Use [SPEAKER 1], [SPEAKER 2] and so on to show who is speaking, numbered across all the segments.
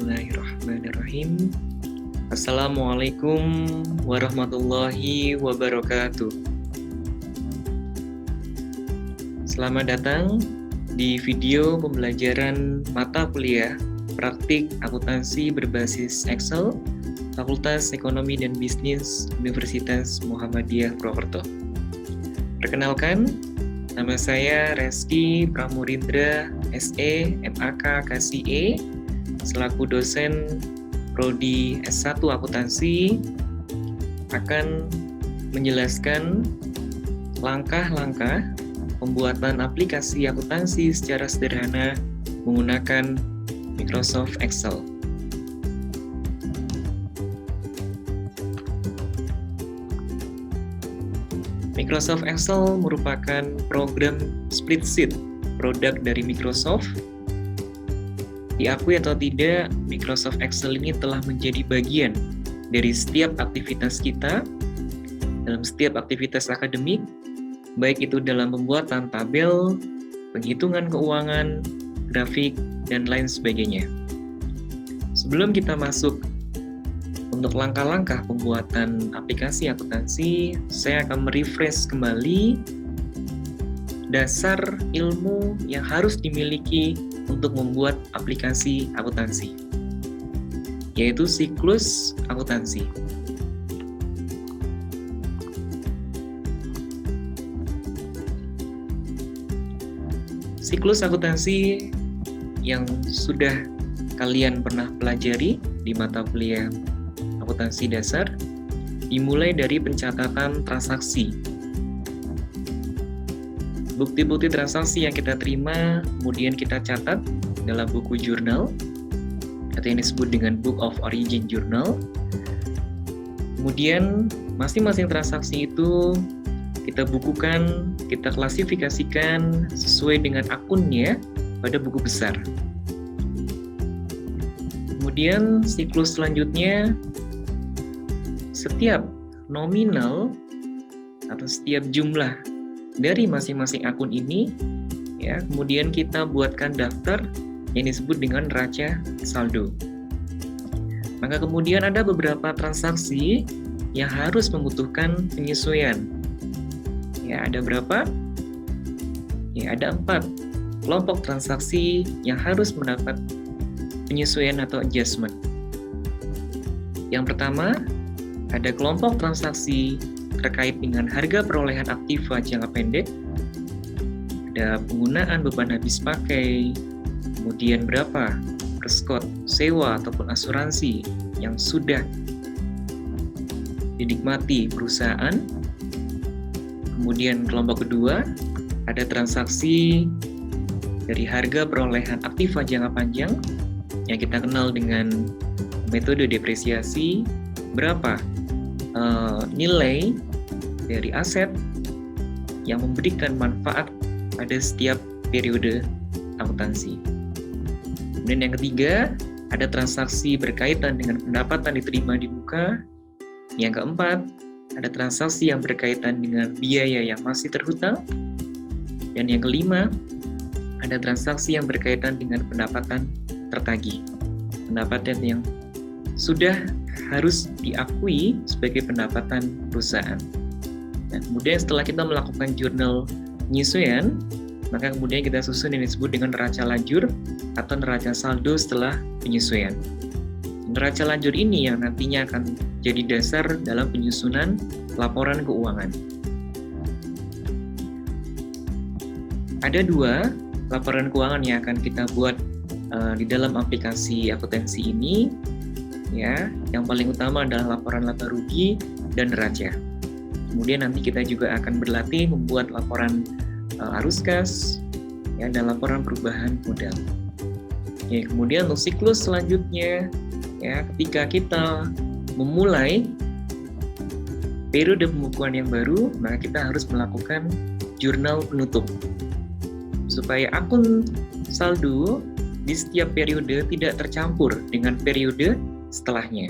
[SPEAKER 1] Bismillahirrahmanirrahim. Assalamualaikum warahmatullahi wabarakatuh. Selamat datang di video pembelajaran mata kuliah praktik akuntansi berbasis Excel, Fakultas Ekonomi dan Bisnis Universitas Muhammadiyah Purwokerto. Perkenalkan, nama saya Reski Pramurindra, SE, MAK, KSIE, selaku dosen Prodi S1 Akuntansi, akan menjelaskan langkah-langkah pembuatan aplikasi akuntansi secara sederhana menggunakan Microsoft Excel. Microsoft Excel merupakan program spreadsheet produk dari Microsoft. Diakui atau tidak, Microsoft Excel ini telah menjadi bagian dari setiap aktivitas kita, dalam setiap aktivitas akademik, baik itu dalam pembuatan tabel, penghitungan keuangan, grafik, dan lain sebagainya. Sebelum kita masuk untuk langkah-langkah pembuatan aplikasi akuntansi, saya akan merefresh kembali dasar ilmu yang harus dimiliki untuk membuat aplikasi akuntansi, yaitu siklus akuntansi. Siklus akuntansi yang sudah kalian pernah pelajari di mata kuliah akuntansi dasar dimulai dari pencatatan transaksi. Bukti-bukti transaksi yang kita terima kemudian kita catat dalam buku jurnal atau yang disebut dengan Book of Origin Journal. Kemudian masing-masing transaksi itu kita bukukan, kita klasifikasikan sesuai dengan akunnya pada buku besar. Kemudian siklus selanjutnya, setiap nominal atau setiap jumlah dari masing-masing akun ini, ya, kemudian kita buatkan daftar yang disebut dengan neraca saldo. Maka kemudian ada beberapa transaksi yang harus membutuhkan penyesuaian. Ya, ada berapa? Ya, ada 4 kelompok transaksi yang harus mendapat penyesuaian atau adjustment. Yang pertama, ada kelompok transaksi terkait dengan harga perolehan aktiva jangka pendek, ada penggunaan beban habis pakai, kemudian berapa perskot sewa ataupun asuransi yang sudah dinikmati perusahaan. Kemudian kelompok kedua, ada transaksi dari harga perolehan aktiva jangka panjang yang kita kenal dengan metode depresiasi, berapa nilai dari aset yang memberikan manfaat pada setiap periode akuntansi. Kemudian yang ketiga, ada transaksi berkaitan dengan pendapatan diterima di muka. Yang keempat, ada transaksi yang berkaitan dengan biaya yang masih terhutang. Dan yang kelima, ada transaksi yang berkaitan dengan pendapatan tertagih. Pendapatan yang sudah harus diakui sebagai pendapatan perusahaan. Nah, kemudian setelah kita melakukan jurnal penyesuaian, maka kemudian kita susun yang disebut dengan neraca lajur atau neraca saldo setelah penyesuaian. Neraca lajur ini yang nantinya akan jadi dasar dalam penyusunan laporan keuangan. Ada 2 laporan keuangan yang akan kita buat di dalam aplikasi akuntansi ini. Ya, yang paling utama adalah laporan laba rugi dan neraca. Kemudian nanti kita juga akan berlatih membuat laporan arus kas, ya, dan laporan perubahan modal. Ya, kemudian untuk siklus selanjutnya, ya, ketika kita memulai periode pembukuan yang baru, maka kita harus melakukan jurnal penutup supaya akun saldo di setiap periode tidak tercampur dengan periode setelahnya.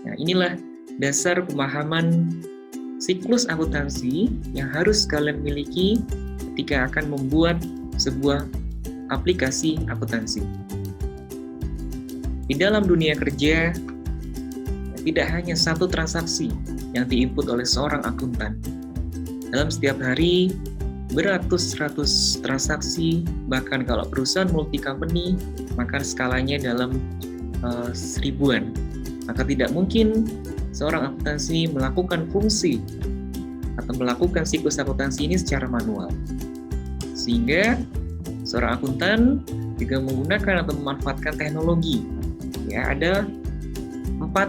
[SPEAKER 1] Nah, inilah dasar pemahaman siklus akuntansi yang harus kalian miliki ketika akan membuat sebuah aplikasi akuntansi. Di dalam dunia kerja, tidak hanya satu transaksi yang diinput oleh seorang akuntan. Dalam setiap hari, beratus-ratus transaksi, bahkan kalau perusahaan multi company, maka skalanya dalam seribuan. Maka tidak mungkin seorang akuntansi melakukan fungsi atau melakukan siklus akuntansi ini secara manual. Sehingga seorang akuntan juga menggunakan atau memanfaatkan teknologi. Ya, ada 4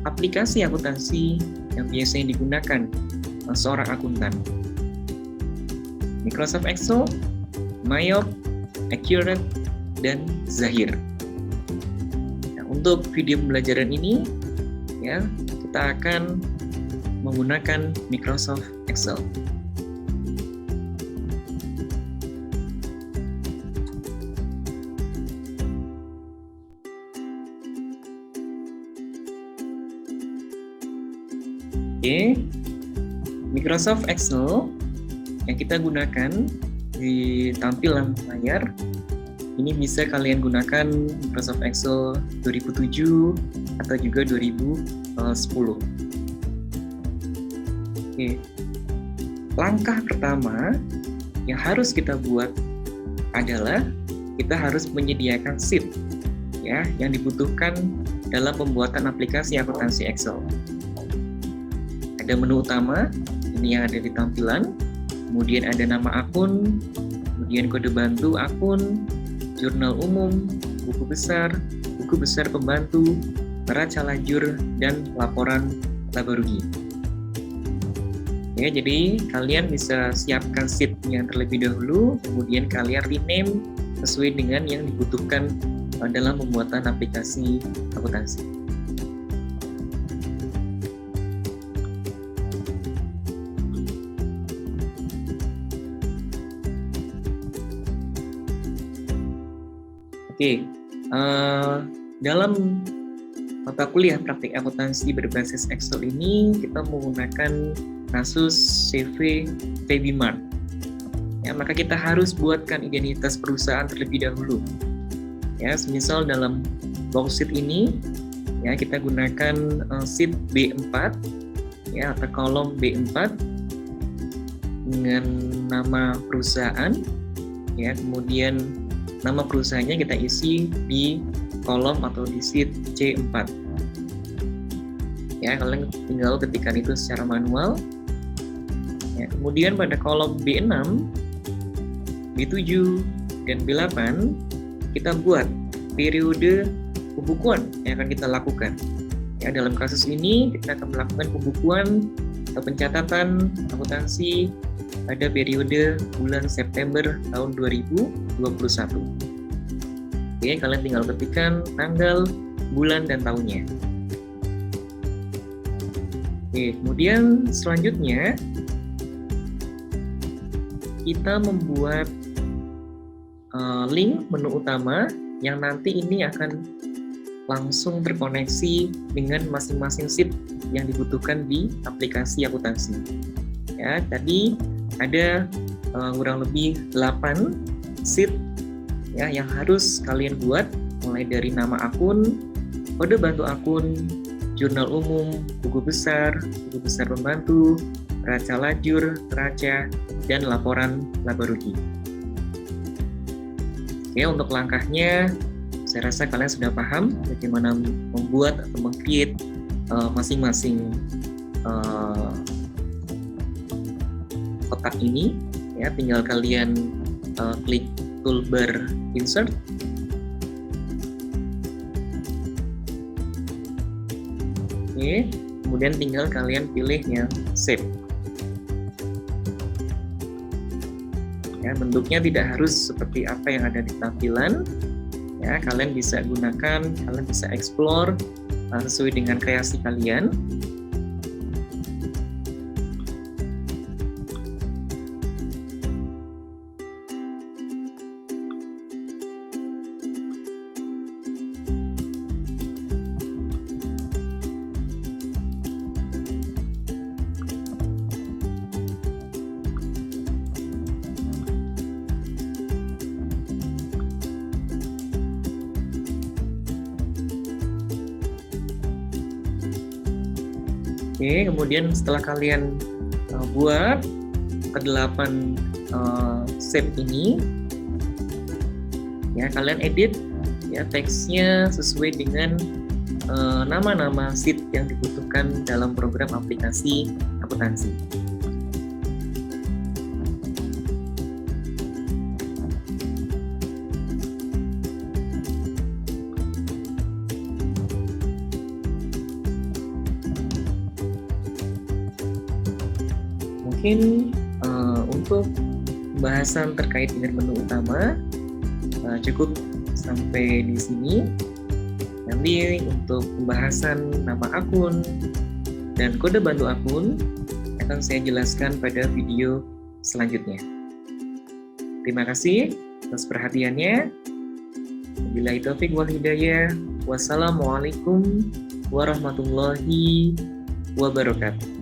[SPEAKER 1] aplikasi akuntansi yang biasanya digunakan seorang akuntan. Microsoft Excel, Mayop, Accurate, dan Zahir. Nah, untuk video pembelajaran ini, ya, kita akan menggunakan Microsoft Excel. Oke, Microsoft Excel yang kita gunakan di tampilan layar ini bisa kalian gunakan Microsoft Excel 2007 atau juga 2010. Oke, langkah pertama yang harus kita buat adalah kita harus menyediakan sheet ya yang dibutuhkan dalam pembuatan aplikasi akuntansi Excel. Ada menu utama, ini yang ada di tampilan, kemudian ada nama akun, kemudian kode bantu akun, jurnal umum, buku besar pembantu, neraca lajur, dan laporan laba rugi. Ya, jadi kalian bisa siapkan sheet-nya terlebih dahulu, kemudian kalian rename sesuai dengan yang dibutuhkan dalam pembuatan aplikasi akuntansi. Oke, dalam mata kuliah praktik akuntansi berbasis Excel ini kita menggunakan kasus CV Febimart. Ya, maka kita harus buatkan identitas perusahaan terlebih dahulu. Ya, semisal dalam worksheet ini, ya kita gunakan sheet B4, ya atau kolom B4 dengan nama perusahaan, ya kemudian nama perusahaannya kita isi di kolom atau di sheet C4. Ya, kalian tinggal ketikkan itu secara manual. Ya, kemudian pada kolom B6, B7, dan B8 kita buat periode pembukuan yang akan kita lakukan. Ya, dalam kasus ini kita akan melakukan pembukuan atau pencatatan akuntansi pada periode bulan September tahun 2021. Oke, kalian tinggal ketikkan tanggal, bulan, dan tahunnya. Oke, kemudian selanjutnya kita membuat link menu utama yang nanti ini akan langsung terkoneksi dengan masing-masing sheet yang dibutuhkan di aplikasi akuntansi. Ya, tadi ada kurang lebih 8 sheet ya yang harus kalian buat, mulai dari nama akun, kode bantu akun, jurnal umum, buku besar pembantu, neraca lajur, neraca, dan laporan laba rugi. Oke, untuk langkahnya saya rasa kalian sudah paham bagaimana membuat atau meng-create masing-masing kotak ini. Ya, tinggal kalian klik toolbar insert. Oke, kemudian tinggal kalian pilih yang save. Ya, bentuknya tidak harus seperti apa yang ada di tampilan. Ya, kalian bisa gunakan, kalian bisa explore sesuai dengan kreasi kalian. Oke, kemudian setelah kalian buat ke-8 shape ini, ya kalian edit ya teksnya sesuai dengan nama-nama sheet yang dibutuhkan dalam program aplikasi akuntansi. Mungkin untuk pembahasan terkait dengan menu utama cukup sampai di sini. Nanti untuk pembahasan nama akun dan kode bantu akun akan saya jelaskan pada video selanjutnya. Terima kasih atas perhatiannya. Wabillahi taufiq wal hidayah. Wassalamualaikum warahmatullahi wabarakatuh.